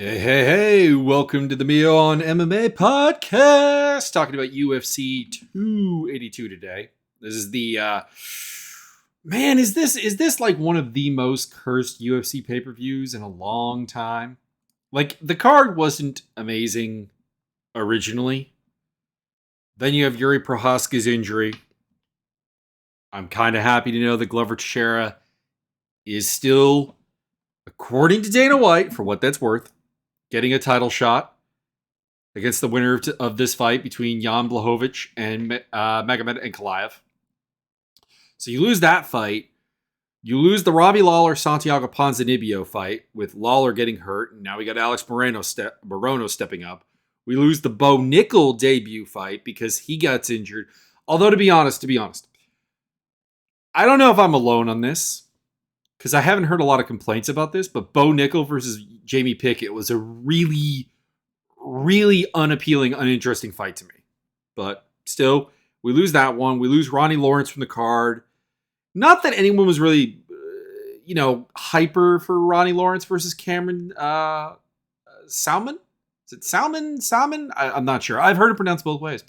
Hey, welcome to the Mio on MMA podcast. Talking about UFC 282 today. This is the man, is this like one of the most cursed UFC pay-per-views in a long time? Like the card wasn't amazing originally. Then you have Yuri Prohaska's injury. I'm kind of happy to know that Glover Teixeira is still, according to Dana White, for what that's worth, getting a title shot against the winner of this fight between Jan Błachowicz and Magomed Ankalaev. So you lose that fight. You lose the Robbie Lawler-Santiago Ponzinibbio fight with Lawler getting hurt, and now we got Alex Morono stepping up. We lose the Bo Nickel debut fight because he gets injured. Although, to be honest, I don't know if I'm alone on this, because I haven't heard a lot of complaints about this, but Bo Nickel versus Jamie Pickett was a really, really unappealing, uninteresting fight to me. But still, we lose that one. We lose Ronnie Lawrence from the card. Not that anyone was really, hyper for Ronnie Lawrence versus Cameron Salmon. Is it Salmon? Salmon? I'm not sure. I've heard it pronounced both ways.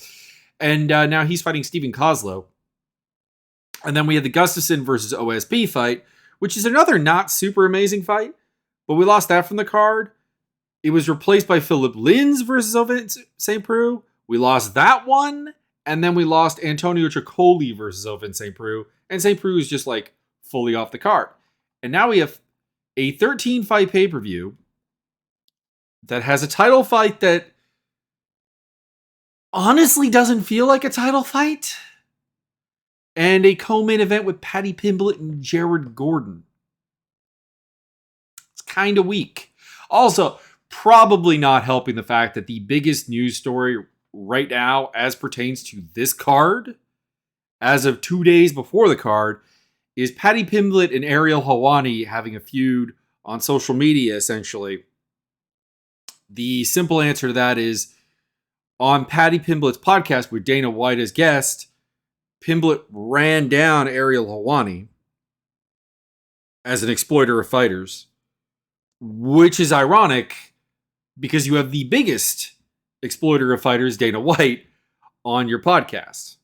And now he's fighting Stephen Kozlow. And then we had the Gustafsson versus OSP fight, which is another not super amazing fight, but we lost that from the card. It was replaced by Philip Lins versus Ovince St. Preux. We lost that one, and then we lost Antonio Tricoli versus Ovince St. Preux, and St. Preux is just like fully off the card. And now we have a 13-fight pay-per-view that has a title fight that honestly doesn't feel like a title fight, and a co-main event with Paddy Pimblett and Jared Gordon. It's kind of weak. Also, probably not helping the fact that the biggest news story right now, as pertains to this card, as of 2 days before the card, is Paddy Pimblett and Ariel Helwani having a feud on social media, essentially. The simple answer to that is, on Paddy Pimblett's podcast with Dana White as guest, Pimblett ran down Ariel Helwani as an exploiter of fighters, which is ironic because you have the biggest exploiter of fighters, Dana White, on your podcast.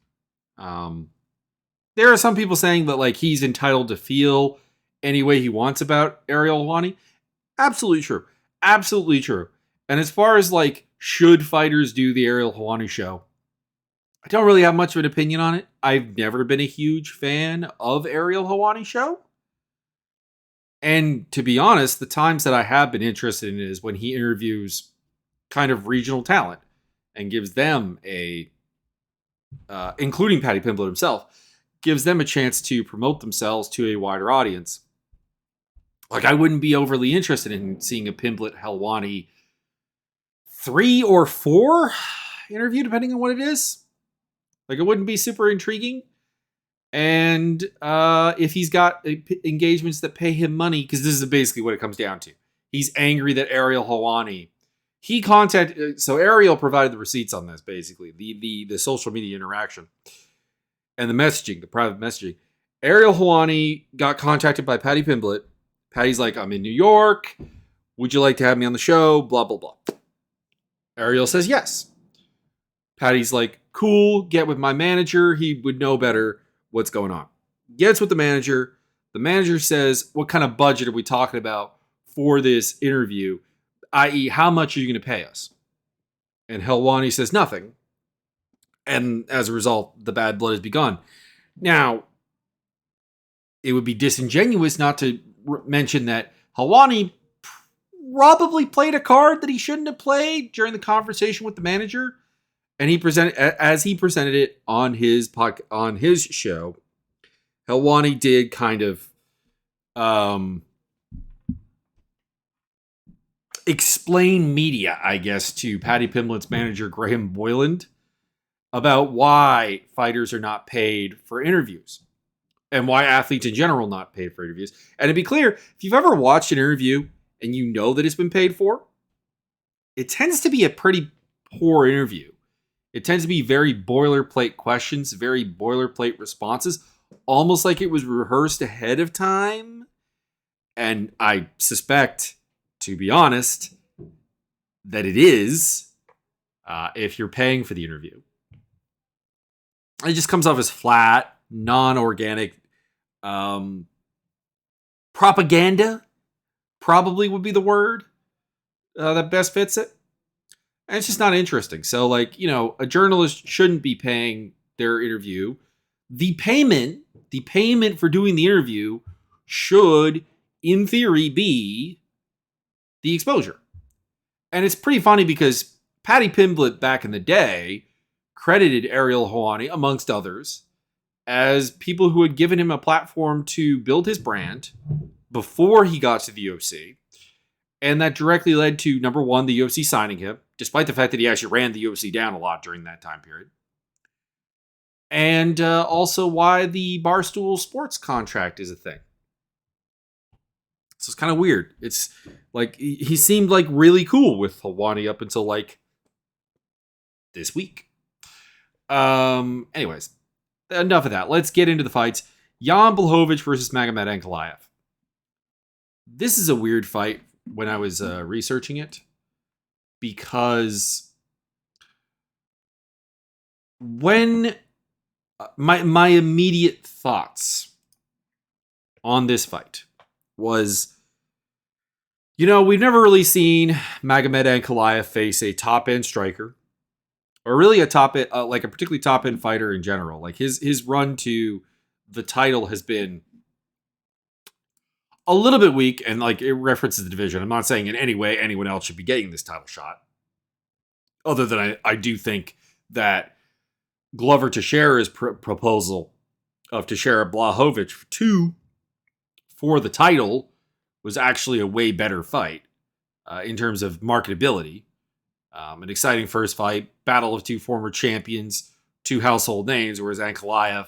There are some people saying that like he's entitled to feel any way he wants about Ariel Helwani. Absolutely true. Absolutely true. And as far as like, should fighters do the Ariel Helwani show, I don't really have much of an opinion on it. I've never been a huge fan of Ariel Helwani show. And to be honest, the times that I have been interested in it is when he interviews kind of regional talent and gives them including Paddy Pimblett himself, gives them a chance to promote themselves to a wider audience. Like, I wouldn't be overly interested in seeing a Pimblett Helwani 3 or 4 interview, depending on what it is. Like, it wouldn't be super intriguing. And if he's got engagements that pay him money, because this is basically what it comes down to. He's angry that Ariel Helwani, so Ariel provided the receipts on this, basically, the social media interaction and the messaging, the private messaging. Ariel Helwani got contacted by Paddy Pimblett. Paddy's like, I'm in New York. Would you like to have me on the show? Blah, blah, blah. Ariel says yes. Paddy's like, cool, get with my manager. He would know better what's going on. Gets with the manager. The manager says, what kind of budget are we talking about for this interview? I.e., how much are you going to pay us? And Helwani says nothing. And as a result, the bad blood has begun. Now, it would be disingenuous not to mention that Helwani probably played a card that he shouldn't have played during the conversation with the manager. And he presented it on his show. Helwani did kind of explain media, I guess, to Paddy Pimblett's manager, Graham Boyland, about why fighters are not paid for interviews and why athletes in general not paid for interviews. And to be clear, if you've ever watched an interview and you know that it's been paid for, it tends to be a pretty poor interview. It tends to be very boilerplate questions, very boilerplate responses, almost like it was rehearsed ahead of time. And I suspect, to be honest, that it is if you're paying for the interview. It just comes off as flat, non-organic propaganda, probably would be the word that best fits it. And it's just not interesting. So, like, you know, a journalist shouldn't be paying their interview. The payment for doing the interview should, in theory, be the exposure. And it's pretty funny because Paddy Pimblett back in the day credited Ariel Helwani, amongst others, as people who had given him a platform to build his brand before he got to the UFC. And that directly led to, number one, the UFC signing him, despite the fact that he actually ran the UFC down a lot during that time period. And also why the Barstool Sports contract is a thing. So it's kind of weird. It's like he seemed like really cool with Helwani up until like this week. Anyways, enough of that. Let's get into the fights. Jan Błachowicz versus Magomed Ankalaev. This is a weird fight when I was researching it, because when my immediate thoughts on this fight was, you know, we've never really seen Magomed Ankalaev face a top-end striker, or really a top-end, like a particularly top-end fighter in general. Like his run to the title has been a little bit weak, and like it references the division. I'm not saying in any way anyone else should be getting this title shot, other than I do think that Glover Teixeira's proposal of Teixeira Błachowicz 2 for the title was actually a way better fight in terms of marketability. An exciting first fight, battle of two former champions, two household names, whereas Ankalaev,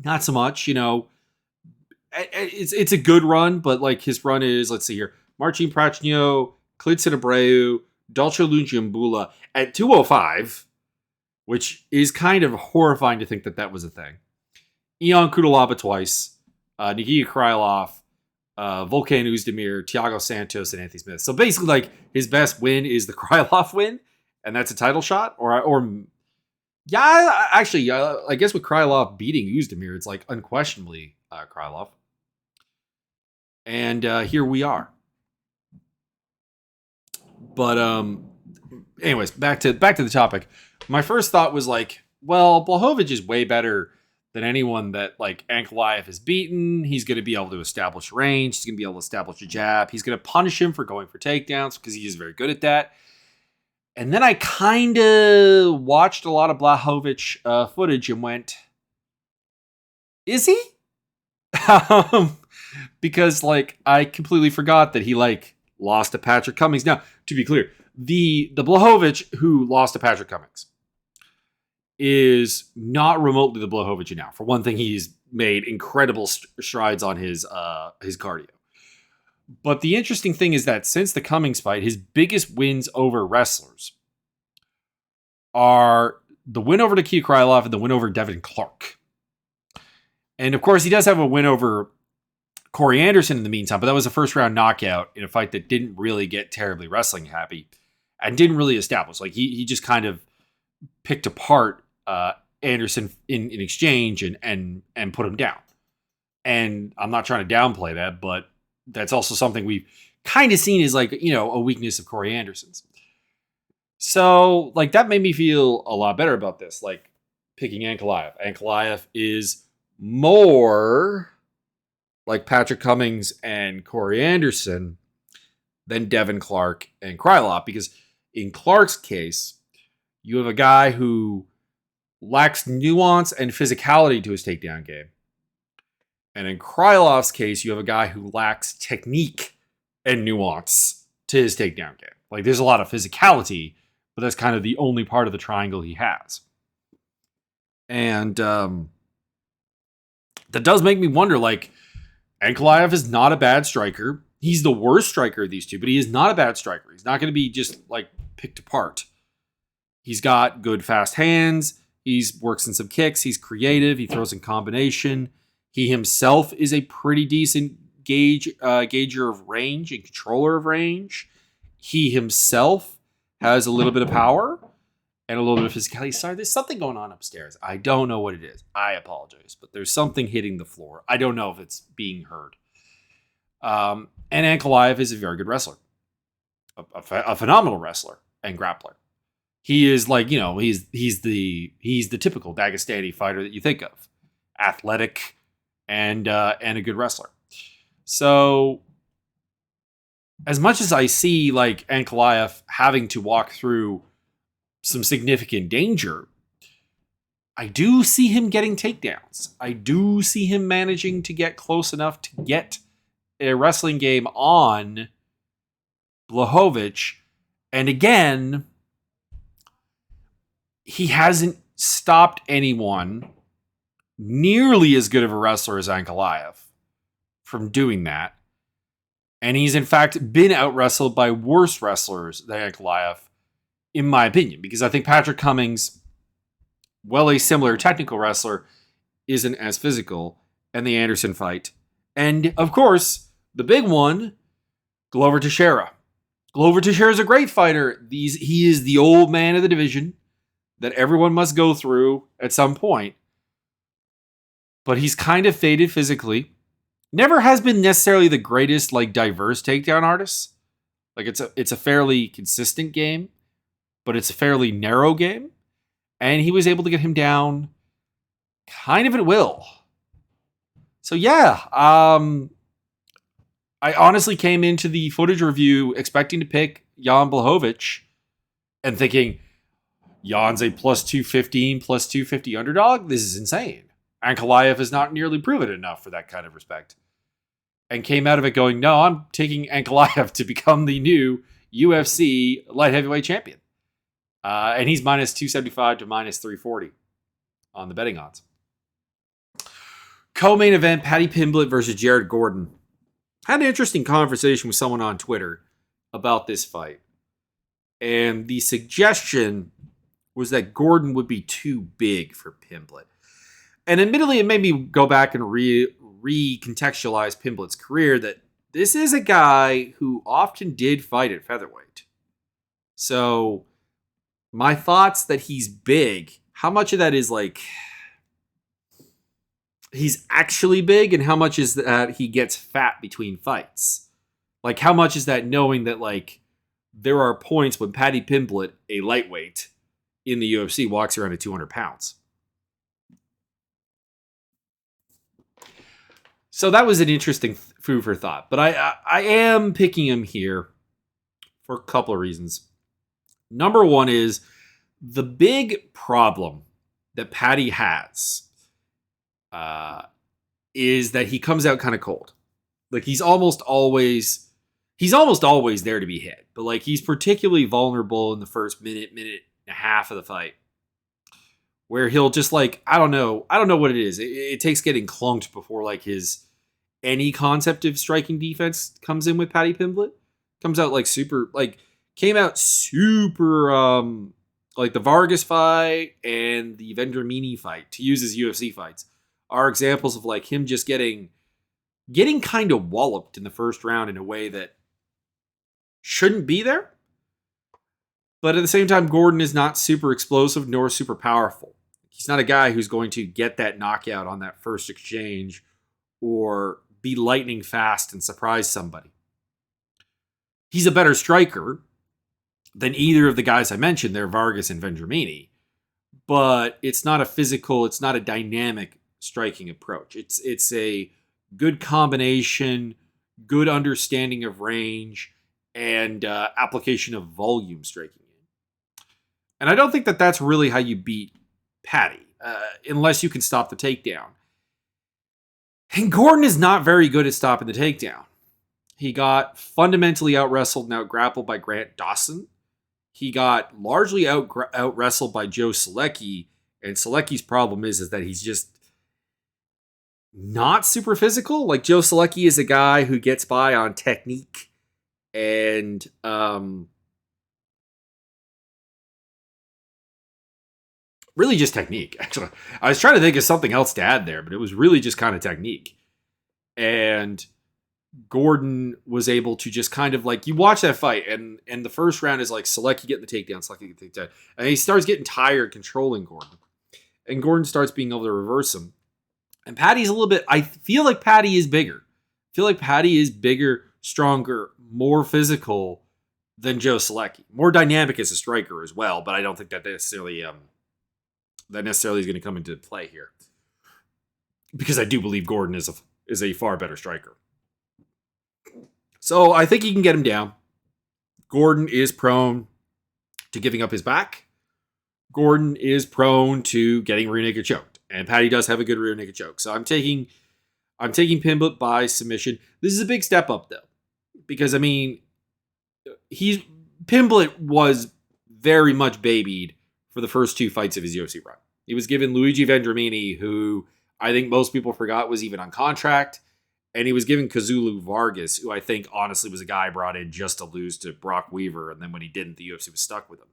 not so much, you know. It's a good run, but like his run is, let's see here, Marcin Prachnio, Klidson Abreu, Dolce Lungiambula at 205, which is kind of horrifying to think that was a thing. Ion Kudalaba twice, Nikita Krylov, Volkan Oezdemir, Thiago Santos, and Anthony Smith. So basically, like, his best win is the Krylov win, and that's a title shot. Or yeah, actually, I guess with Krylov beating Oezdemir, it's like unquestionably Krylov. And here we are. But anyways, back to the topic. My first thought was like, well, Błachowicz is way better than anyone that like Ankalaev has beaten. He's going to be able to establish range. He's going to be able to establish a jab. He's going to punish him for going for takedowns because he is very good at that. And then I kind of watched a lot of Błachowicz footage and went, is he? Because like I completely forgot that he like lost to Patrick Cummings. Now, to be clear, the Błachowicz who lost to Patrick Cummings is not remotely the Błachowicz now. For one thing, he's made incredible strides on his cardio. But the interesting thing is that since the Cummings fight, his biggest wins over wrestlers are the win over Nikita Krylov and the win over Devin Clark. And of course, he does have a win over Corey Anderson in the meantime, but that was a first round knockout in a fight that didn't really get terribly wrestling happy and didn't really establish. Like he just kind of picked apart Anderson in exchange and put him down. And I'm not trying to downplay that, but that's also something we've kind of seen as like, you know, a weakness of Corey Anderson's. So like that made me feel a lot better about this. Like picking Ankalaev. Ankalaev is more like Patrick Cummings and Corey Anderson than Devin Clark and Krylov, because in Clark's case, you have a guy who lacks nuance and physicality to his takedown game. And in Krylov's case, you have a guy who lacks technique and nuance to his takedown game. Like there's a lot of physicality, but that's kind of the only part of the triangle he has. And that does make me wonder, like, Ankalaev is not a bad striker. He's the worst striker of these two, but he is not a bad striker. He's not going to be just, like, picked apart. He's got good fast hands. He works in some kicks. He's creative. He throws in combination. He himself is a pretty decent gauger of range and controller of range. He himself has a little bit of power and a little bit of physicality. Sorry, there's something going on upstairs. I don't know what it is. I apologize, but there's something hitting the floor. I don't know if it's being heard. And Ankalaev is a very good wrestler, a phenomenal wrestler and grappler. He is like, he's the typical Dagestani fighter that you think of, athletic and a good wrestler. So, as much as I see like Ankalaev having to walk through some significant danger, I do see him getting takedowns. I do see him managing to get close enough to get a wrestling game on Błachowicz. And again, he hasn't stopped anyone nearly as good of a wrestler as Ankalaev from doing that. And he's in fact been out-wrestled by worse wrestlers than Ankalaev, in my opinion, because I think Patrick Cummings, while a similar technical wrestler, isn't as physical, and the Anderson fight. And, of course, the big one, Glover Teixeira. Glover Teixeira is a great fighter. He is the old man of the division that everyone must go through at some point. But he's kind of faded physically. Never has been necessarily the greatest, like, diverse takedown artist. Like, it's a fairly consistent game, but it's a fairly narrow game. And he was able to get him down kind of at will. So, yeah. I honestly came into the footage review expecting to pick Jan Błachowicz and thinking, Jan's a plus 215, plus 250 underdog? This is insane. Ankalaev has not nearly proven enough for that kind of respect. And came out of it going, no, I'm taking Ankalaev to become the new UFC light heavyweight champion. And he's minus 275 to minus 340 on the betting odds. Co-main event, Paddy Pimblett versus Jared Gordon. Had an interesting conversation with someone on Twitter about this fight. And the suggestion was that Gordon would be too big for Pimblett. And admittedly, it made me go back and recontextualize Pimblett's career, that this is a guy who often did fight at featherweight. So my thoughts that he's big, how much of that is like he's actually big, and how much is that he gets fat between fights? Like, how much is that knowing that, like, there are points when Paddy Pimblett, a lightweight in the UFC, walks around at 200 pounds? So that was an interesting food for thought. But I am picking him here for a couple of reasons. Number one is the big problem that Paddy has is that he comes out kind of cold. Like, he's almost always there to be hit. But, like, he's particularly vulnerable in the first minute and a half of the fight, where he'll just, like, I don't know what it is. It takes getting clunked before, like, any concept of striking defense comes in with Paddy Pimblett. Comes out like super, like, came out super, like the Vargas fight and the Vendramini fight, to use his UFC fights, are examples of, like, him just getting kind of walloped in the first round in a way that shouldn't be there. But at the same time, Gordon is not super explosive nor super powerful. He's not a guy who's going to get that knockout on that first exchange or be lightning fast and surprise somebody. He's a better striker than either of the guys I mentioned there, Vargas and Vendramini. But it's not a physical, it's not a dynamic striking approach. It's a good combination, good understanding of range, and application of volume striking in. And I don't think that that's really how you beat Paddy, unless you can stop the takedown. And Gordon is not very good at stopping the takedown. He got fundamentally out-wrestled and out-grappled by Grant Dawson. He got largely out-wrestled by Joe Selecki, and Selecki's problem is that he's just not super physical. Like, Joe Selecki is a guy who gets by on technique and really just technique, actually. I was trying to think of something else to add there, but it was really just kind of technique. And Gordon was able to just kind of like, you watch that fight, and the first round is like Selecki getting the takedown, Selecki getting the takedown, and he starts getting tired controlling Gordon, and Gordon starts being able to reverse him. And Paddy's a little bit, I feel like Paddy is bigger. I feel like Paddy is bigger, stronger, more physical than Joe Selecki. More dynamic as a striker as well, but I don't think that necessarily is going to come into play here. Because I do believe Gordon is a far better striker. So I think he can get him down. Gordon is prone to giving up his back. Gordon is prone to getting rear naked choked. And Paddy does have a good rear naked choke. So I'm taking Pimblett by submission. This is a big step up, though. Because, I mean, Pimblett was very much babied for the first 2 fights of his UFC run. He was given Luigi Vendramini, who I think most people forgot was even on contract. And he was given Kazulu Vargas, who I think honestly was a guy brought in just to lose to Brock Weaver. And then when he didn't, the UFC was stuck with him.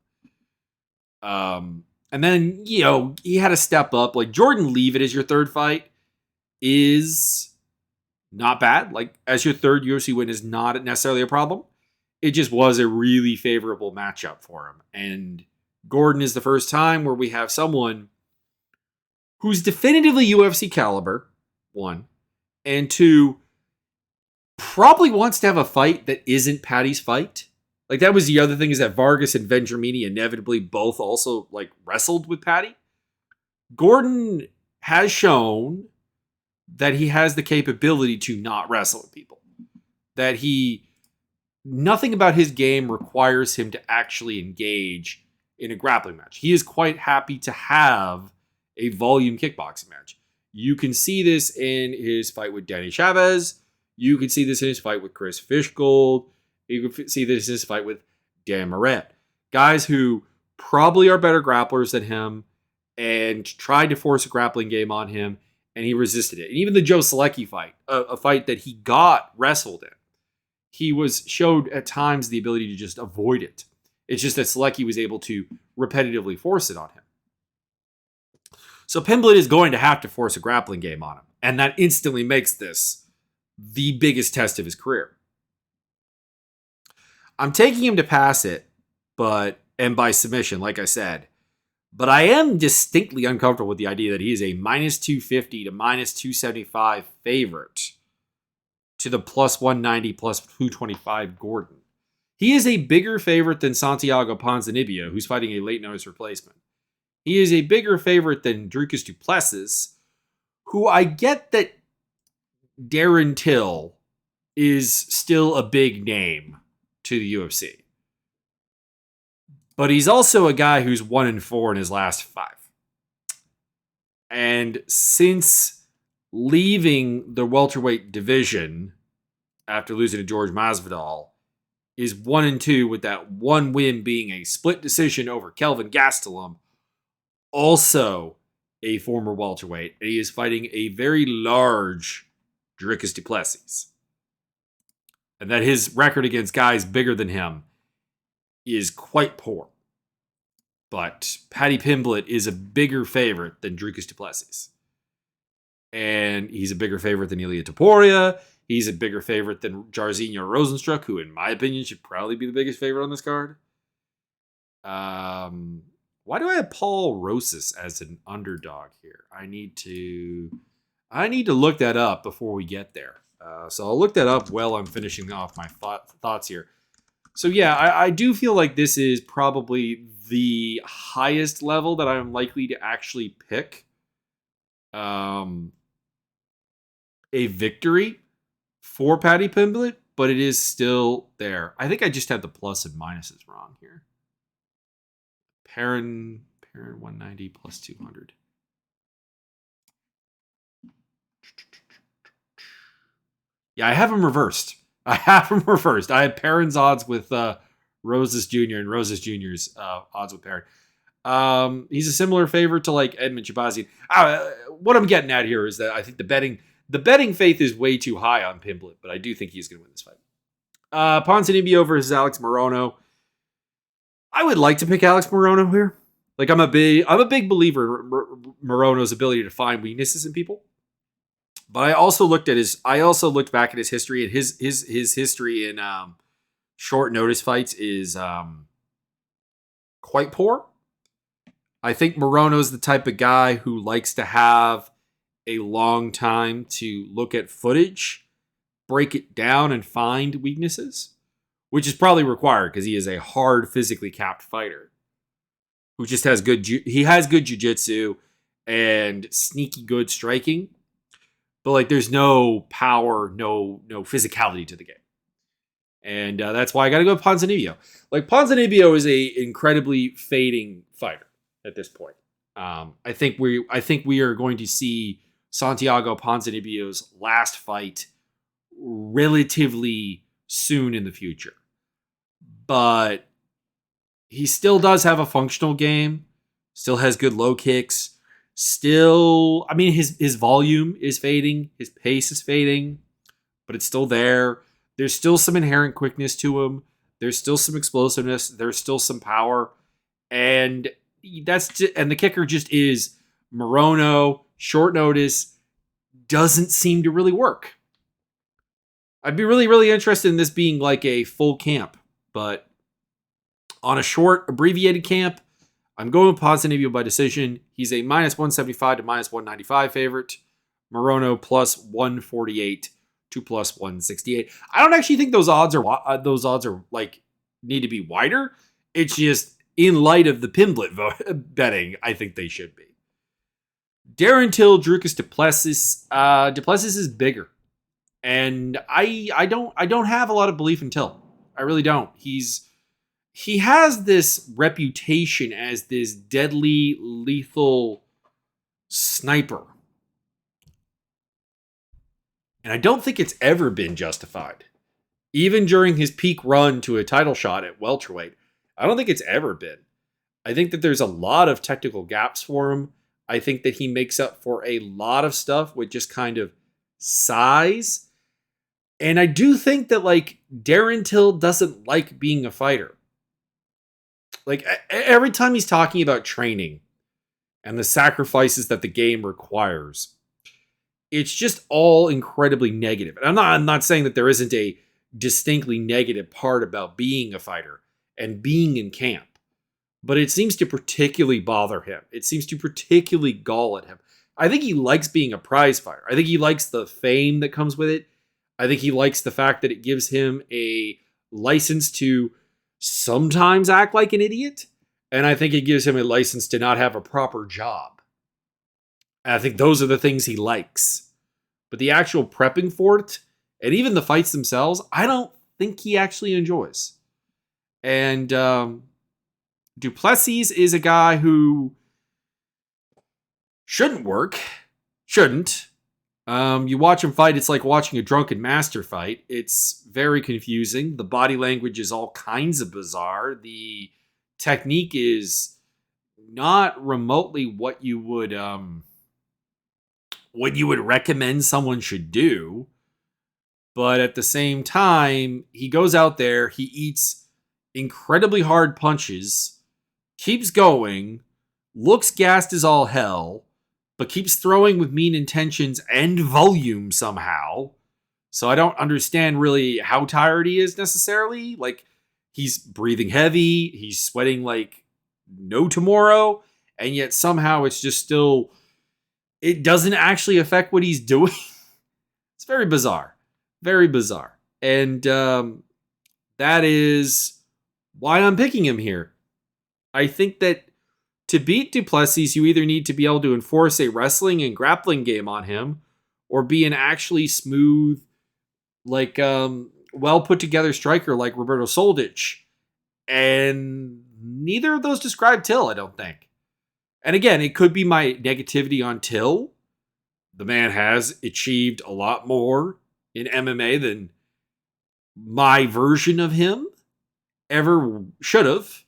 And then, he had to step up. Like, Jordan Leavitt as your third fight is not bad. Like, as your third UFC win is not necessarily a problem. It just was a really favorable matchup for him. And Gordon is the first time where we have someone who's definitively UFC caliber, 1. And 2, probably wants to have a fight that isn't Paddy's fight. Like, that was the other thing, is that Vargas and Vendramini inevitably both also, like, wrestled with Paddy. Gordon has shown that he has the capability to not wrestle with people. That nothing about his game requires him to actually engage in a grappling match. He is quite happy to have a volume kickboxing match. You can see this in his fight with Danny Chavez. You can see this in his fight with Chris Fishgold. You can see this in his fight with Dan Moret. Guys who probably are better grapplers than him and tried to force a grappling game on him, and he resisted it. And even the Joe Selecki fight, a fight that he got wrestled in, he showed at times the ability to just avoid it. It's just that Selecki was able to repetitively force it on him. So Pimblett is going to have to force a grappling game on him. And that instantly makes this the biggest test of his career. I'm taking him to pass it, and by submission, like I said. But I am distinctly uncomfortable with the idea that he is a minus 250 to minus 275 favorite to the plus 190, plus 225 Gordon. He is a bigger favorite than Santiago Ponzinibbio, who's fighting a late notice replacement. He is a bigger favorite than Dricus du Plessis, who I get that Darren Till is still a big name to the UFC. But he's also a guy who's 1-4 in his last 5. And since leaving the welterweight division after losing to George Masvidal, is 1-2 with that one win being a split decision over Kelvin Gastelum, also a former welterweight, and he is fighting a very large Dricus du Plessis. And that his record against guys bigger than him is quite poor. But Paddy Pimblett is a bigger favorite than Dricus du Plessis. And he's a bigger favorite than Ilia Topuria. He's a bigger favorite than Jairzinho Rozenstruik, who in my opinion should probably be the biggest favorite on this card. Why do I have Paul Rosas as an underdog here? I need to look that up before we get there. So I'll look that up while I'm finishing off my thoughts here. So yeah, I do feel like this is probably the highest level that I'm likely to actually pick a victory for Paddy Pimblett, but it is still there. I think I just had the plus and minuses wrong here. Perrin 190 plus 200. Yeah, I have him reversed. I have Perrin's odds with Rosas Jr. and Rosas Jr.'s odds with Perrin. He's a similar favorite to like Edmund Shabazian. What I'm getting at here is that I think the betting faith is way too high on Pimblett, but I do think he's going to win this fight. Ponzinibbio versus Alex Morono. I would like to pick Alex Morono here. Like I'm a big believer in Morono's ability to find weaknesses in people. But I also looked back at his history, and his history in short notice fights is quite poor. I think Morono's the type of guy who likes to have a long time to look at footage, break it down, and find weaknesses, which is probably required because he is a hard, physically capped fighter who just has good jiu-jitsu and sneaky good striking. But like, there's no power, no physicality to the game. And that's why I got to go with Ponzinibbio. Like, Ponzinibbio is a incredibly fading fighter at this point. I think we are going to see Santiago Ponzinibbio's last fight relatively soon in the future. But he still does have a functional game, still has good low kicks, still, I mean, his volume is fading, his pace is fading, but it's still there. There's still some inherent quickness to him. There's still some explosiveness. There's still some power. And the kicker just is Morono, short notice, doesn't seem to really work. I'd be really, really interested in this being like a full camp, but on a short, abbreviated camp, I'm going with Ponzinibbio by decision. He's a -175 to -195 favorite. Morono +148 to +168. I don't actually think those odds are like need to be wider. It's just in light of the Pimblett betting, I think they should be. Darren Till, Dricus Du Plessis. Du Plessis is bigger, and I don't have a lot of belief in Till. I really don't. He has this reputation as this deadly, lethal sniper. And I don't think it's ever been justified. Even during his peak run to a title shot at welterweight, I don't think it's ever been. I think that there's a lot of technical gaps for him. I think that he makes up for a lot of stuff with just kind of size. And I do think that, like, Darren Till doesn't like being a fighter. Like, every time he's talking about training and the sacrifices that the game requires, it's just all incredibly negative. And I'm not saying that there isn't a distinctly negative part about being a fighter and being in camp, but it seems to particularly bother him. It seems to particularly gall at him. I think he likes being a prize fighter. I think he likes the fame that comes with it. I think he likes the fact that it gives him a license to sometimes act like an idiot. And I think it gives him a license to not have a proper job. And I think those are the things he likes. But the actual prepping for it, and even the fights themselves, I don't think he actually enjoys. And Du Plessis is a guy who shouldn't work. Shouldn't. You watch him fight, it's like watching a drunken master fight. It's very confusing. The body language is all kinds of bizarre. The technique is not remotely what you would recommend someone should do. But at the same time, he goes out there, he eats incredibly hard punches, keeps going, looks gassed as all hell, but keeps throwing with mean intentions and volume somehow. So I don't understand really how tired he is necessarily. Like, he's breathing heavy, he's sweating like no tomorrow, and yet somehow it's just still, it doesn't actually affect what he's doing. It's very bizarre. Very bizarre. And that is why I'm picking him here. I think that to beat Du Plessis, you either need to be able to enforce a wrestling and grappling game on him, or be an actually smooth, like, well put together striker like Roberto Soldic. And neither of those describe Till, I don't think. And again, it could be my negativity on Till. The man has achieved a lot more in MMA than my version of him ever should have.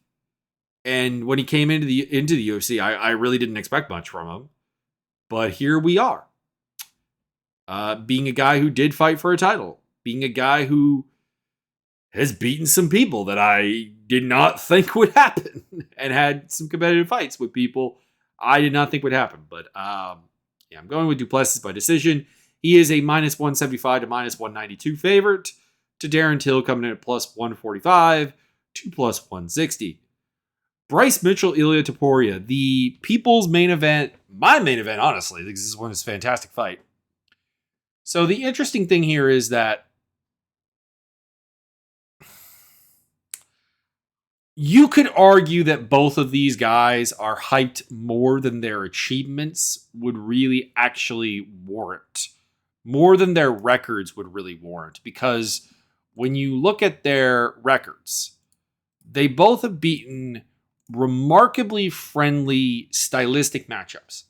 And when he came into the UFC, I really didn't expect much from him. But here we are. Being a guy who did fight for a title. Being a guy who has beaten some people that I did not think would happen. And had some competitive fights with people I did not think would happen. But yeah, I'm going with Du Plessis by decision. He is a minus 175 to minus 192 favorite, to Darren Till coming in at plus 145 to plus 160. Bryce Mitchell, Ilia Topuria, the people's main event, my main event, honestly. This is one of this fantastic fight. So the interesting thing here is that you could argue that both of these guys are hyped more than their achievements would really actually warrant. More than their records would really warrant. Because when you look at their records, they both have beaten remarkably friendly stylistic matchups.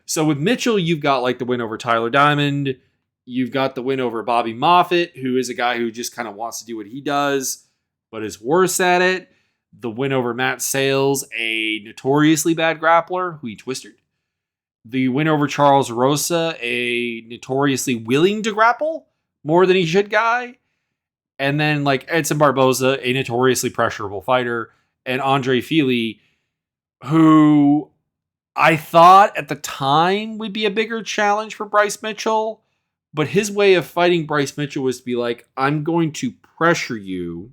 So with Mitchell, you've got like the win over Tyler Diamond. You've got the win over Bobby Moffitt, who is a guy who just kind of wants to do what he does, but is worse at it. The win over Matt Sales, a notoriously bad grappler who he twisted. The win over Charles Rosa, a notoriously willing to grapple more than he should guy. And then like Edson Barboza, a notoriously pressurable fighter. And Andre Fili, who I thought at the time would be a bigger challenge for Bryce Mitchell. But his way of fighting Bryce Mitchell was to be like, I'm going to pressure you,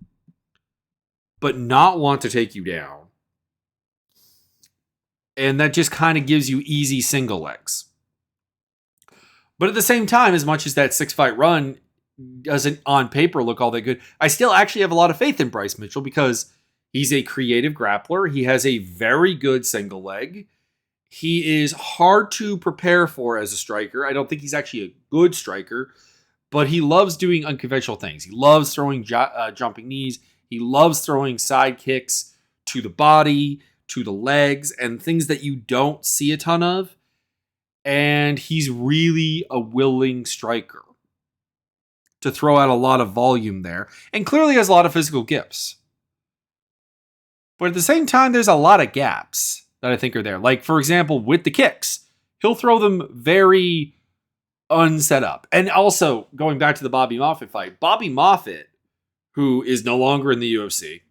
but not want to take you down. And that just kind of gives you easy single legs. But at the same time, as much as that 6-fight run doesn't on paper look all that good, I still actually have a lot of faith in Bryce Mitchell because he's a creative grappler. He has a very good single leg. He is hard to prepare for as a striker. I don't think he's actually a good striker, but he loves doing unconventional things. He loves throwing jumping knees. He loves throwing side kicks to the body, to the legs, and things that you don't see a ton of. And he's really a willing striker to throw out a lot of volume there, and clearly has a lot of physical gifts. But at the same time, there's a lot of gaps that I think are there. Like, for example, with the kicks, he'll throw them very unset up. And also, going back to the Bobby Moffitt fight, Bobby Moffitt, who is no longer in the UFC,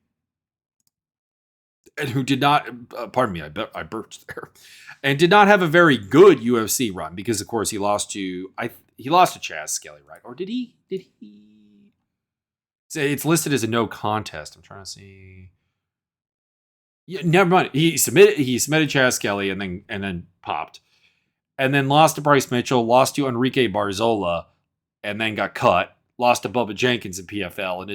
and who did not, pardon me, I burped there, and did not have a very good UFC run because, of course, he lost to Chaz Skelly, right? Or did he? It's listed as a no contest. I'm trying to see. Yeah, never mind. He submitted Chaz Skelly and then popped, and then lost to Bryce Mitchell, lost to Enrique Barzola, and then got cut. Lost to Bubba Jenkins in PFL, and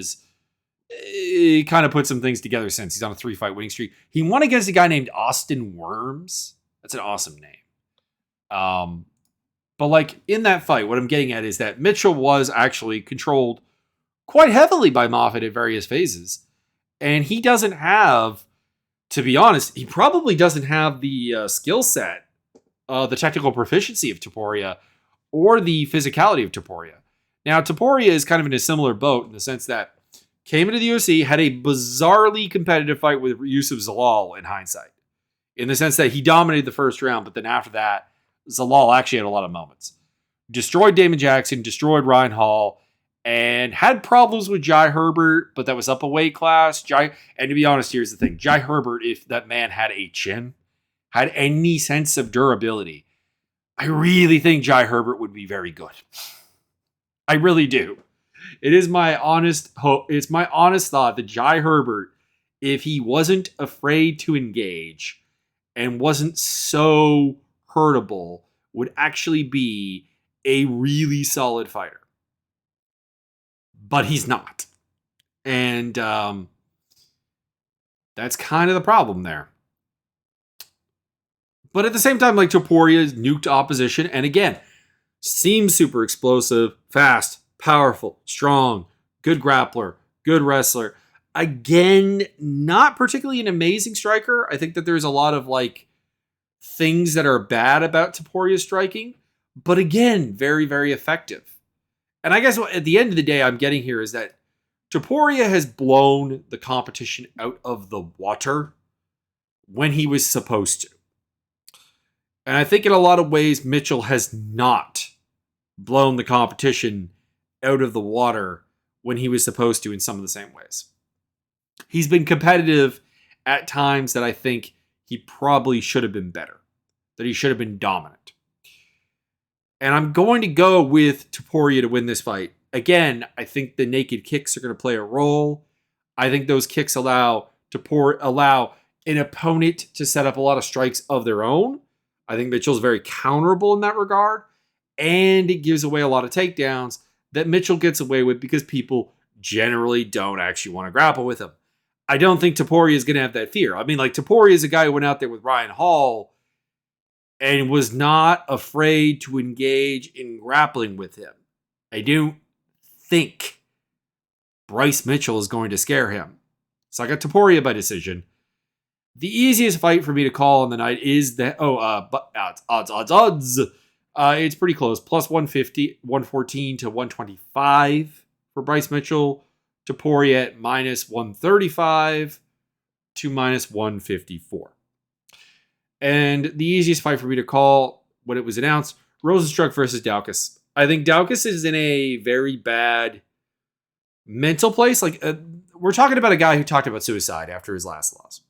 he kind of put some things together since. He's on a 3-fight winning streak. He won against a guy named Austin Worms. That's an awesome name. But like in that fight, what I'm getting at is that Mitchell was actually controlled quite heavily by Moffitt at various phases, and he doesn't have. To be honest, he probably doesn't have the skill set, the technical proficiency of Topuria, or the physicality of Topuria. Now, Topuria is kind of in a similar boat in the sense that came into the UFC, had a bizarrely competitive fight with Yusuf Zalal in hindsight, in the sense that he dominated the first round, but then after that, Zalal actually had a lot of moments. Destroyed Damon Jackson, destroyed Ryan Hall, and had problems with Jai Herbert, but that was up a weight class. And to be honest, here's the thing. Jai Herbert, if that man had a chin, had any sense of durability, I really think Jai Herbert would be very good. I really do. It is my honest hope. It's my honest thought that Jai Herbert, if he wasn't afraid to engage and wasn't so hurtable, would actually be a really solid fighter. But he's not. And that's kind of the problem there. But at the same time, like Topuria's nuked opposition, and again, seems super explosive, fast, powerful, strong, good grappler, good wrestler. Again, not particularly an amazing striker. I think that there's a lot of like things that are bad about Topuria's striking, but again, very, very effective. And I guess at the end of the day, I'm getting here is that Topuria has blown the competition out of the water when he was supposed to. And I think in a lot of ways, Mitchell has not blown the competition out of the water when he was supposed to in some of the same ways. He's been competitive at times that I think he probably should have been better, that he should have been dominant. And I'm going to go with Topuria to win this fight. Again, I think the naked kicks are going to play a role. I think those kicks allow an opponent to set up a lot of strikes of their own. I think Mitchell's very counterable in that regard. And it gives away a lot of takedowns that Mitchell gets away with because people generally don't actually want to grapple with him. I don't think Topuria is going to have that fear. I mean, like, Topuria is a guy who went out there with Ryan Hall and was not afraid to engage in grappling with him. I don't think Bryce Mitchell is going to scare him. So I got Topuria by decision. The easiest fight for me to call on the night is odds. It's pretty close. Plus 150, 114 to 125 for Bryce Mitchell. Topuria at minus 135 to minus 154. And the easiest fight for me to call when it was announced, Rozenstruik versus Daukaus. I think Daukaus is in a very bad mental place. Like, we're talking about a guy who talked about suicide after his last loss.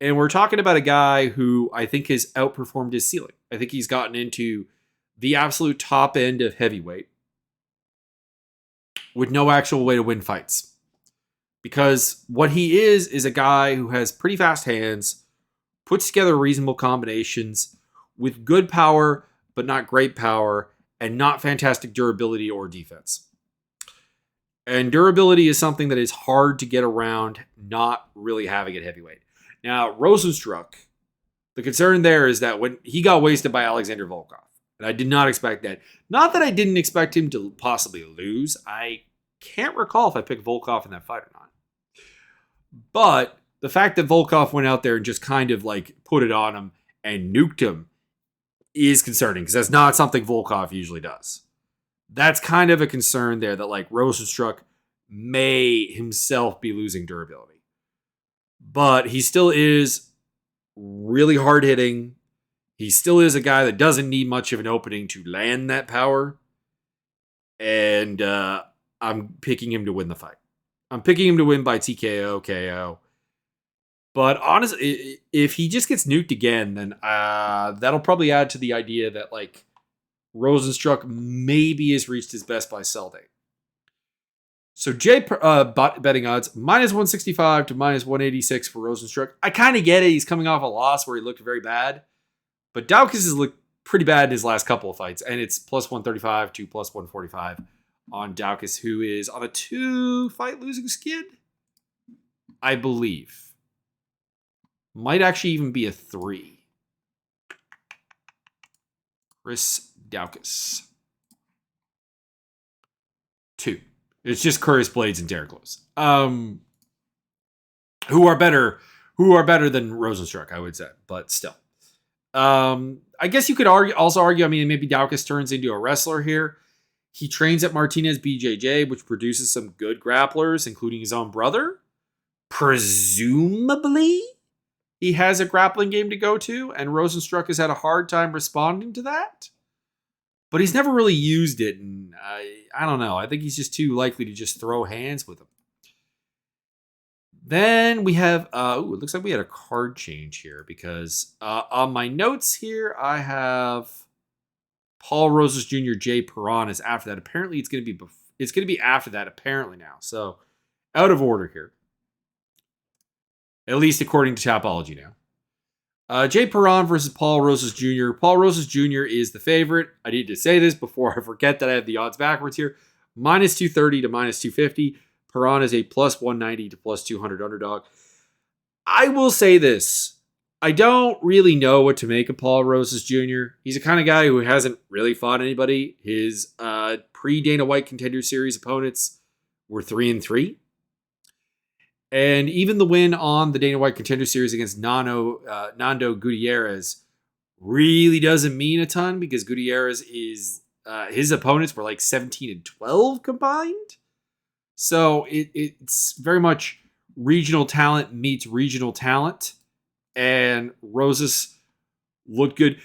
And we're talking about a guy who I think has outperformed his ceiling. I think he's gotten into the absolute top end of heavyweight with no actual way to win fights. Because what he is a guy who has pretty fast hands, puts together reasonable combinations with good power, but not great power, and not fantastic durability or defense. And durability is something that is hard to get around not really having at heavyweight. Now, Rozenstruik, the concern there is that when he got wasted by Alexander Volkov, and I did not expect that. Not that I didn't expect him to possibly lose. I can't recall if I picked Volkov in that fight or not. But the fact that Volkov went out there and just kind of like put it on him and nuked him is concerning because that's not something Volkov usually does. That's kind of a concern there that like Rozenstruik may himself be losing durability. But he still is really hard hitting. He still is a guy that doesn't need much of an opening to land that power. And I'm picking him to win the fight. I'm picking him to win by TKO, KO. But honestly, if he just gets nuked again, then that'll probably add to the idea that like Rozenstruik maybe has reached his best by sell date. So betting odds, minus 165 to minus 186 for Rozenstruik. I kind of get it. He's coming off a loss where he looked very bad. But Daukaus has looked pretty bad in his last couple of fights. And it's plus 135 to plus 145 on Daukaus, who is on a 2-fight losing skid, I believe. Might actually even be a 3. Chris Daukaus. 2. It's just Curtis Blades and Derek Lewis. Who are better than Rozenstruik, I would say, but still. I guess you could also argue, I mean, maybe Daukaus turns into a wrestler here. He trains at Martinez BJJ, which produces some good grapplers, including his own brother. Presumably, he has a grappling game to go to, and Rozenstruik has had a hard time responding to that. But he's never really used it, and I don't know. I think he's just too likely to just throw hands with him. Then we have, it looks like we had a card change here because on my notes here, I have Paul Rosas Jr., Jay Perron is after that. Apparently, it's going to be after that apparently now. So out of order here, at least according to Tapology now. Jay Perron versus Paul Rosas Jr. Paul Rosas Jr. is the favorite. I need to say this before I forget that I have the odds backwards here. Minus 230 to minus 250. Perron is a plus 190 to plus 200 underdog. I will say this. I don't really know what to make of Paul Rosas Jr. He's the kind of guy who hasn't really fought anybody. His pre-Dana White Contender Series opponents were 3-3. And even the win on the Dana White Contender Series against Nando Gutierrez really doesn't mean a ton because Gutierrez is his opponents were like 17-12 combined. So it's very much regional talent meets regional talent. And Rosas looked good.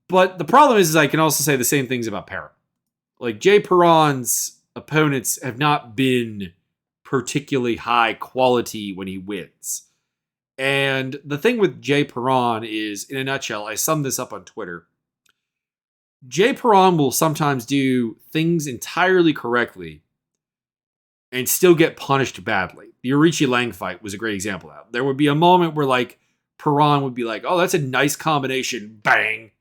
But the problem is I can also say the same things about Perron. Like Jay Perron's opponents have not been particularly high quality when he wins. And the thing with Jay Perron is, in a nutshell, I summed this up on Twitter. Jay Perron will sometimes do things entirely correctly and still get punished badly. The Arichi Lang fight was a great example of that. There would be a moment where like Perron would be like, oh, that's a nice combination. Bang.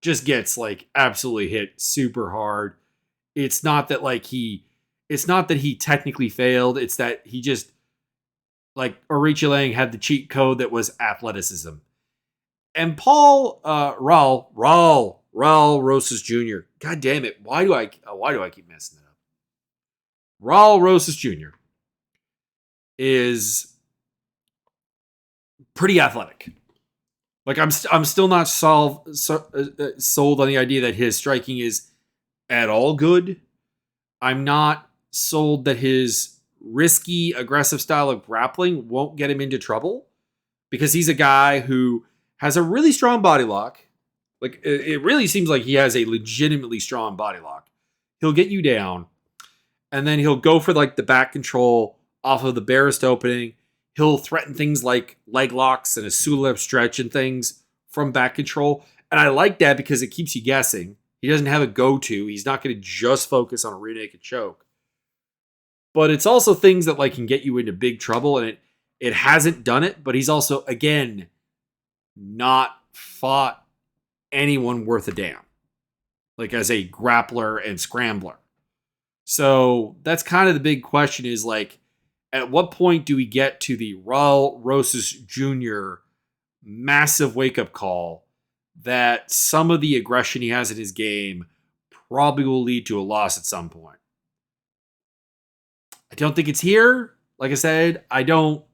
Just gets like absolutely hit super hard. It's not that he technically failed. It's that he just like Arichi Lang had the cheat code that was athleticism. And Paul Raul Rosas Jr. God damn it. Why do I keep messing it up? Raul Rosas Jr. is pretty athletic. Like I'm still not sold on the idea that his striking is at all good. I'm not sold that his risky, aggressive style of grappling won't get him into trouble, because he's a guy who has a really strong body lock. Like it really seems like he has a legitimately strong body lock. He'll get you down, and then he'll go for like the back control off of the barest opening. He'll threaten things like leg locks and a Sulep stretch and things from back control. And I like that because it keeps you guessing. He doesn't have a go-to. He's not going to just focus on a rear naked choke. But it's also things that like can get you into big trouble. And it hasn't done it. But he's also, again, not fought anyone worth a damn. Like as a grappler and scrambler. So that's kind of the big question is like, at what point do we get to the Raul Rosas Jr. massive wake-up call that some of the aggression he has in his game probably will lead to a loss at some point? I don't think it's here. Like I said, I don't...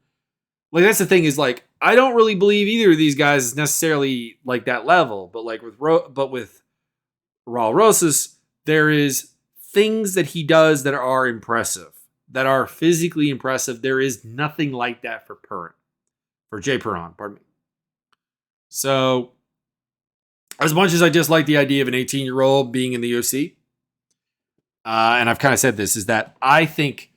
Like, that's the thing is, like, I don't really believe either of these guys is necessarily, like, that level. But, like, with Raul Rosas, there is things that he does that are impressive. That are physically impressive. There is nothing like that for Jay Perron, pardon me. So, as much as I dislike the idea of an 18-year-old being in the UFC, and I've kind of said this, is that I think,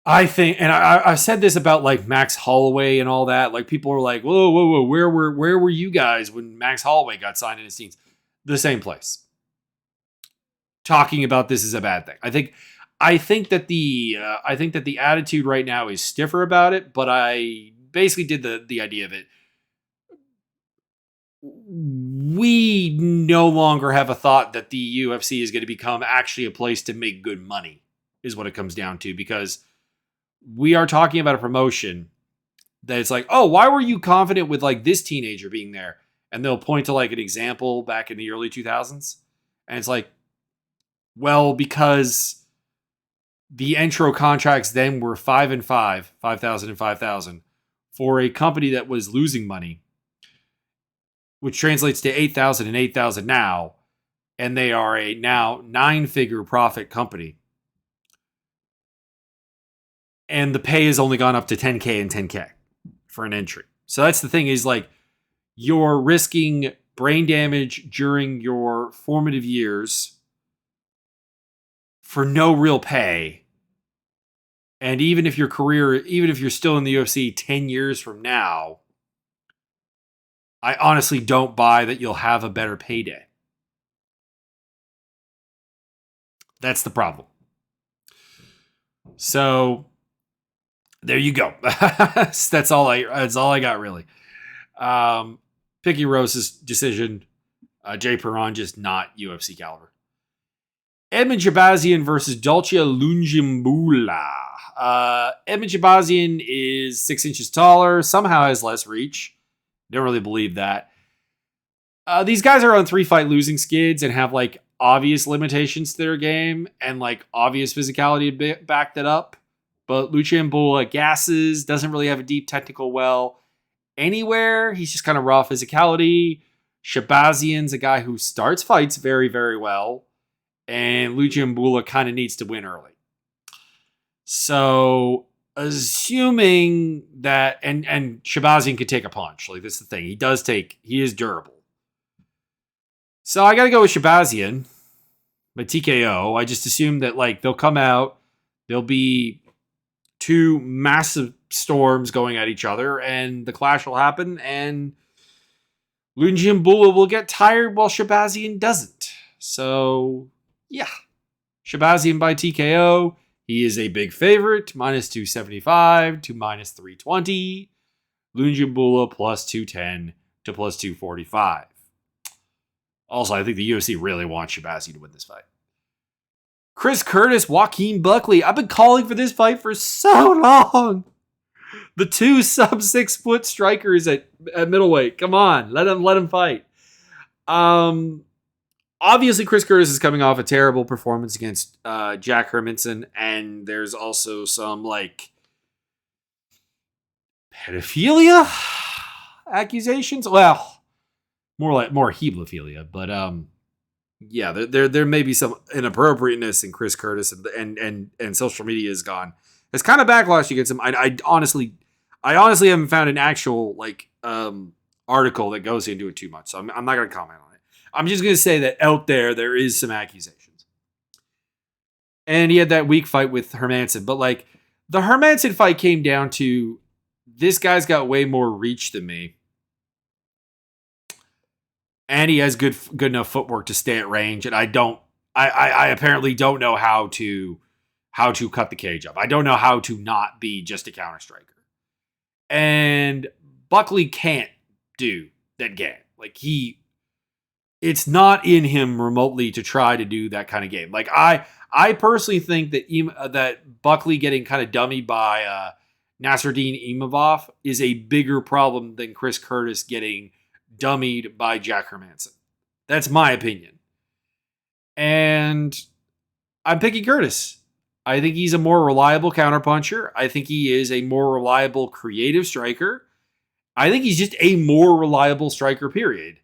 and I've said this about like Max Holloway and all that. Like people are like, whoa, where were you guys when Max Holloway got signed in his teens? The same place. Talking about this is a bad thing. I think that the attitude right now is stiffer about it, but I basically did the idea of it. We no longer have a thought that the UFC is going to become actually a place to make good money, is what it comes down to, because we are talking about a promotion that it's like, oh, why were you confident with like this teenager being there? And they'll point to like an example back in the early 2000s. And it's like, well, because the intro contracts then were 5 and 5, 5,000 and 5,000 for a company that was losing money, which translates to 8,000 and 8,000 now. And they are a now 9-figure profit company. And the pay has only gone up to 10K and 10K for an entry. So that's the thing is like you're risking brain damage during your formative years for no real pay. And even if you're still in the UFC 10 years from now, I honestly don't buy that you'll have a better payday. That's the problem. So there you go. That's all I got really. Picky Rose's decision. Jay Perron just not UFC caliber. Edmund Shabazian versus Dolce Lungiambula. Edmund Shabazian is 6 inches taller, somehow has less reach. Don't really believe that. These guys are on 3-fight losing skids and have like obvious limitations to their game and like obvious physicality to back that up. But Lungiambula gasses, doesn't really have a deep technical well anywhere. He's just kind of raw physicality. Shabazian's a guy who starts fights very, very well. And Lungiambula kind of needs to win early. So, assuming that, and Shabazian could take a punch. Like, this is the thing. He is durable. So, I got to go with Shabazian. By TKO. I just assume that, like, they'll come out. There'll be 2 massive storms going at each other. And the clash will happen. And Lungiambula will get tired while Shabazian doesn't. So, yeah. Shabazian by TKO. He is a big favorite. Minus 275 to minus 320. Lungiambula plus 210 to plus 245. Also, I think the UFC really wants Shabazian to win this fight. Chris Curtis, Joaquin Buckley. I've been calling for this fight for so long. The two sub 6 foot strikers at middleweight. Come on, let him fight. Obviously, Chris Curtis is coming off a terrible performance against Jack Hermanson, and there's also some pedophilia accusations. Well, more hebephilia, but yeah, there may be some inappropriateness in Chris Curtis, and social media has kind of backlash against him. I honestly haven't found an actual article that goes into it too much, so I'm not going to comment on it. I'm just going to say that out there is some accusations, and he had that weak fight with Hermanson, but the Hermanson fight came down to this guy's got way more reach than me. And he has good enough footwork to stay at range. And I apparently don't know how to cut the cage up. I don't know how to not be just a counter striker. And Buckley can't do that game. It's not in him remotely to try to do that kind of game. I personally think that Buckley getting kind of dummied by Nasruddin Imavov is a bigger problem than Chris Curtis getting dummied by Jack Hermanson. That's my opinion. And I'm picking Curtis. I think he's a more reliable counterpuncher. I think he is a more reliable creative striker. I think he's just a more reliable striker, period.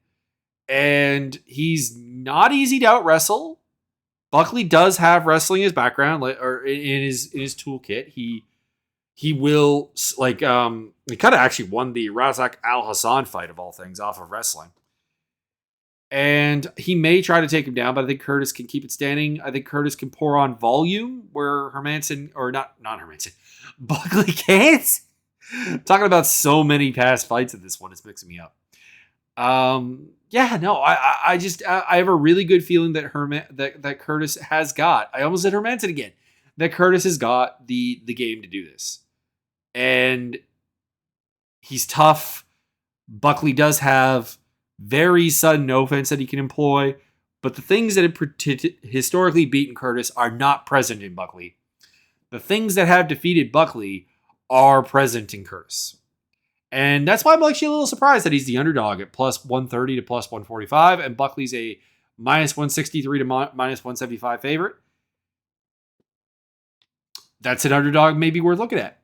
And he's not easy to out-wrestle. Buckley does have wrestling in his background, or in his toolkit. He will, he kind of actually won the Razak Al Hassan fight of all things off of wrestling. And he may try to take him down, but I think Curtis can keep it standing. I think Curtis can pour on volume where Hermanson, or not Hermanson, Buckley can't. Talking about so many past fights at this one, it's mixing me up. Yeah, no, I have a really good feeling that that Curtis has got. I almost said Hermanson again. That Curtis has got the game to do this. And he's tough. Buckley does have very sudden offense that he can employ, but the things that have historically beaten Curtis are not present in Buckley. The things that have defeated Buckley are present in Curtis. And that's why I'm actually a little surprised that he's the underdog at plus 130 to plus 145, and Buckley's a minus 163 to minus 175 favorite. That's an underdog maybe worth looking at.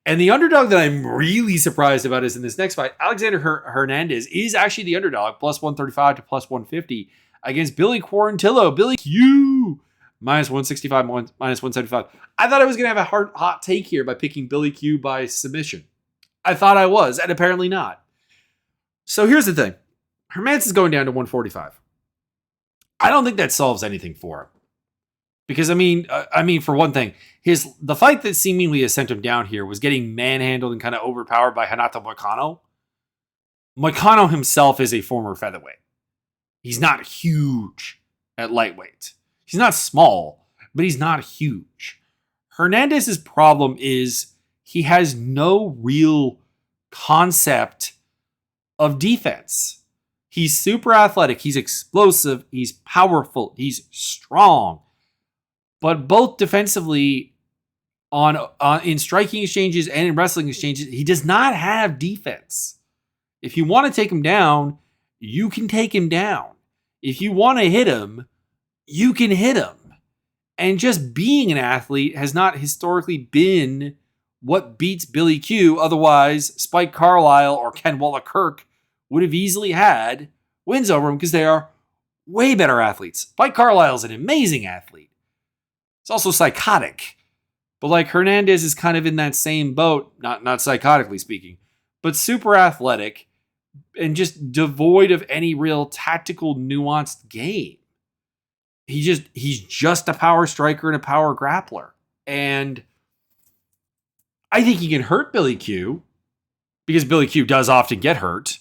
And the underdog that I'm really surprised about is in this next fight, Alexander Hernandez is actually the underdog, plus 135 to plus 150, against Billy Quarantillo. Billy Q, minus 165, minus 175. I thought I was going to have a hot take here by picking Billy Q by submission. I thought I was, and apparently not. So here's the thing. Hermanson's going down to 145. I don't think that solves anything for him. Because, I mean, for one thing, the fight that seemingly has sent him down here was getting manhandled and kind of overpowered by Renato Moicano. Moicano himself is a former featherweight. He's not huge at lightweight. He's not small, but he's not huge. Hernandez's problem is he has no real concept of defense. He's super athletic. He's explosive. He's powerful. He's strong. But both defensively, in striking exchanges and in wrestling exchanges, he does not have defense. If you want to take him down, you can take him down. If you want to hit him, you can hit him. And just being an athlete has not historically been what beats Billy Q. Otherwise, Spike Carlisle or Ken Wallach-Kirk would have easily had wins over him because they are way better athletes. Spike Carlisle is an amazing athlete. It's also psychotic. But Hernandez is kind of in that same boat, not psychotically speaking, but super athletic and just devoid of any real tactical nuanced game. He's just a power striker and a power grappler. And I think he can hurt Billy Q because Billy Q does often get hurt.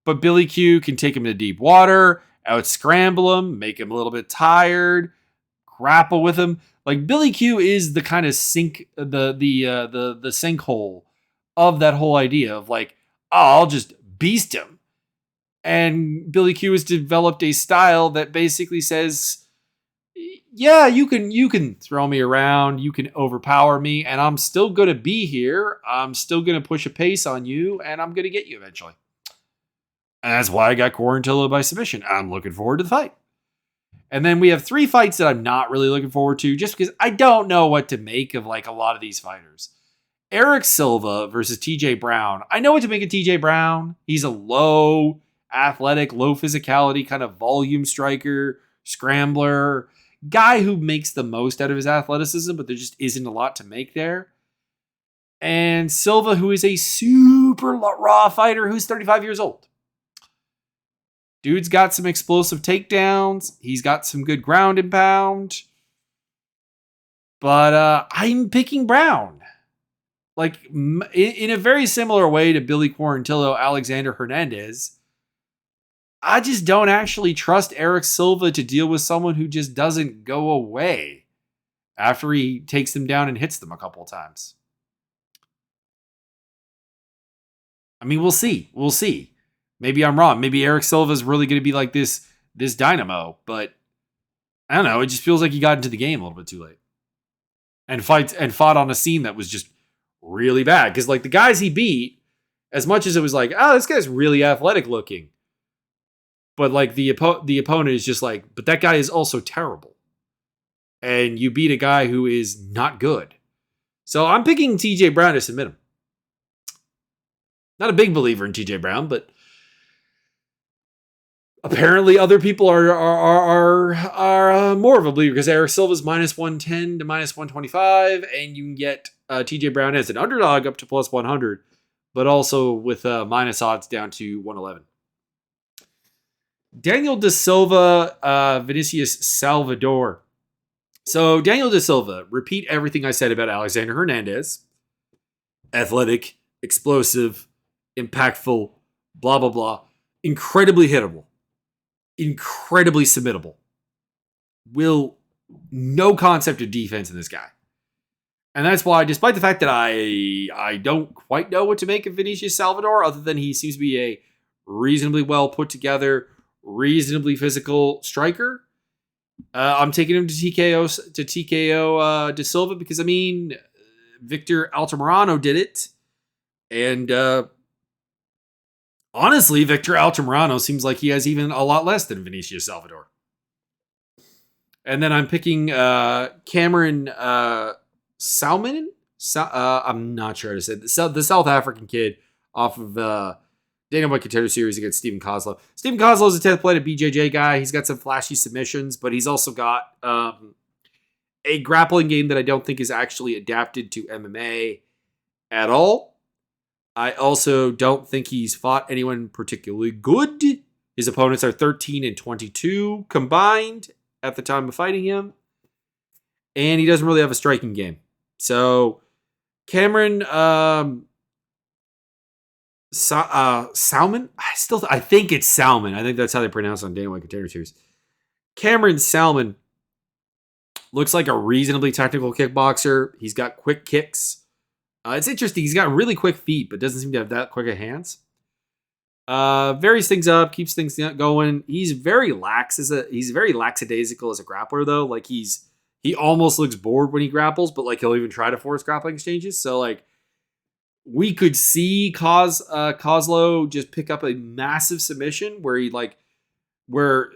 But Billy Q can take him to deep water, out scramble him, make him a little bit tired, grapple with him. Like Billy Q is the kind of the sinkhole of that whole idea of like, oh, I'll just beast him. And Billy Q has developed a style that basically says, yeah, you can throw me around, you can overpower me, and I'm still going to be here. I'm still going to push a pace on you, and I'm going to get you eventually. And that's why I got Quarantillo by submission. I'm looking forward to the fight. And then we have 3 fights that I'm not really looking forward to just because I don't know what to make of like a lot of these fighters. Eric Silva versus TJ Brown. I know what to make of TJ Brown. He's a low athletic, low physicality kind of volume striker, scrambler, guy who makes the most out of his athleticism, but there just isn't a lot to make there. And Silva, who is a super raw fighter who's 35 years old. Dude's got some explosive takedowns. He's got some good ground and pound. But I'm picking Brown. Like, in a very similar way to Billy Quarantillo, Alexander Hernandez, I just don't actually trust Eric Silva to deal with someone who just doesn't go away after he takes them down and hits them a couple of times. I mean, we'll see. We'll see. Maybe I'm wrong. Maybe Eric Silva is really going to be like this dynamo, but I don't know. It just feels like he got into the game a little bit too late and fought on a scene that was just really bad. Because like the guys he beat, as much as it was like, oh, this guy's really athletic looking, but like the opponent is just like, but that guy is also terrible, and you beat a guy who is not good. So I'm picking TJ Brown to submit him. Not a big believer in TJ Brown, but apparently other people are more of a believer because Eric Silva's minus 110 to minus 125, and you can get TJ Brown as an underdog up to plus 100, but also with minus odds down to 111. Daniel Da Silva, Vinicius Salvador. So Daniel Da Silva, repeat everything I said about Alexander Hernandez. Athletic, explosive, impactful, blah, blah, blah. Incredibly hittable. Incredibly submittable. No concept of defense in this guy. And that's why, despite the fact that I don't quite know what to make of Vinicius Salvador, other than he seems to be a reasonably well put together, reasonably physical striker, I'm taking him to TKO Da Silva because, I mean, Victor Altamirano did it. And honestly, Victor Altamirano seems like he has even a lot less than Vinicius Salvador. And then I'm picking Cameron Salmon. I'm not sure how to say it. The South African kid off of Dana White Contender Series against Stephen Kozlov. Stephen Kozlov is a 10th plate BJJ guy. He's got some flashy submissions, but he's also got a grappling game that I don't think is actually adapted to MMA at all. I also don't think he's fought anyone particularly good. His opponents are 13 and 22 combined at the time of fighting him. And he doesn't really have a striking game. So Cameron Salmon? I think it's Salmon. I think that's how they pronounce it on Dana White Contender Series. Cameron Salmon looks like a reasonably technical kickboxer. He's got quick kicks. It's interesting. He's got really quick feet, but doesn't seem to have that quick of hands. Varies things up, keeps things going. He's very very lackadaisical as a grappler, though. Like he almost looks bored when he grapples, but like he'll even try to force grappling exchanges. So like we could see Kozlo just pick up a massive submission where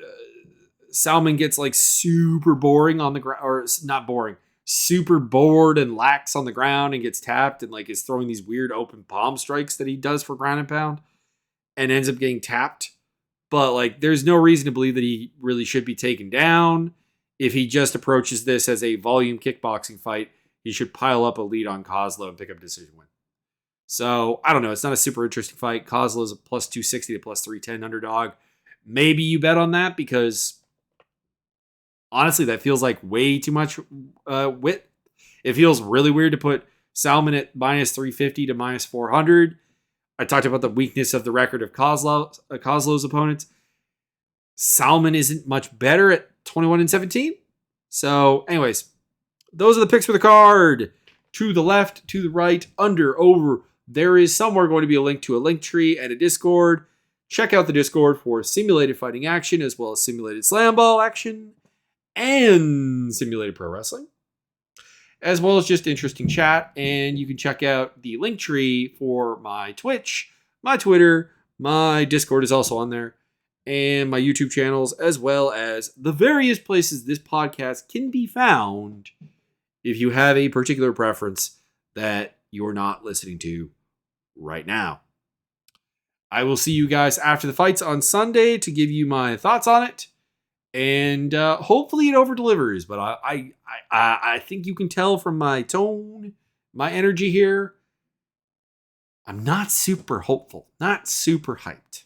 Salmon gets like super boring on the ground, or not boring, super bored and lax on the ground and gets tapped and like is throwing these weird open palm strikes that he does for ground and pound and ends up getting tapped. But like there's no reason to believe that he really should be taken down. If he just approaches this as a volume kickboxing fight, he should pile up a lead on Kozlo and pick up a decision win. So, I don't know. It's not a super interesting fight. Kozlo is a plus 260 to plus 310 underdog. Maybe you bet on that because, honestly, that feels like way too much wit. It feels really weird to put Salmon at minus 350 to minus 400. I talked about the weakness of the record of Kozlov's opponents. Salman isn't much better at 21-17. So, anyways, those are the picks for the card. To the left, to the right, under, over. There is somewhere going to be a link to a link tree and a Discord. Check out the Discord for simulated fighting action, as well as simulated slam ball action and simulated pro wrestling, as well as just interesting chat. And you can check out the link tree for my Twitch, my Twitter, my Discord is also on there, and my YouTube channels, as well as the various places this podcast can be found if you have a particular preference that you're not listening to right now. I will see you guys after the fights on Sunday to give you my thoughts on it. And hopefully it over-delivers. But I think you can tell from my tone, my energy here, I'm not super hopeful, not super hyped.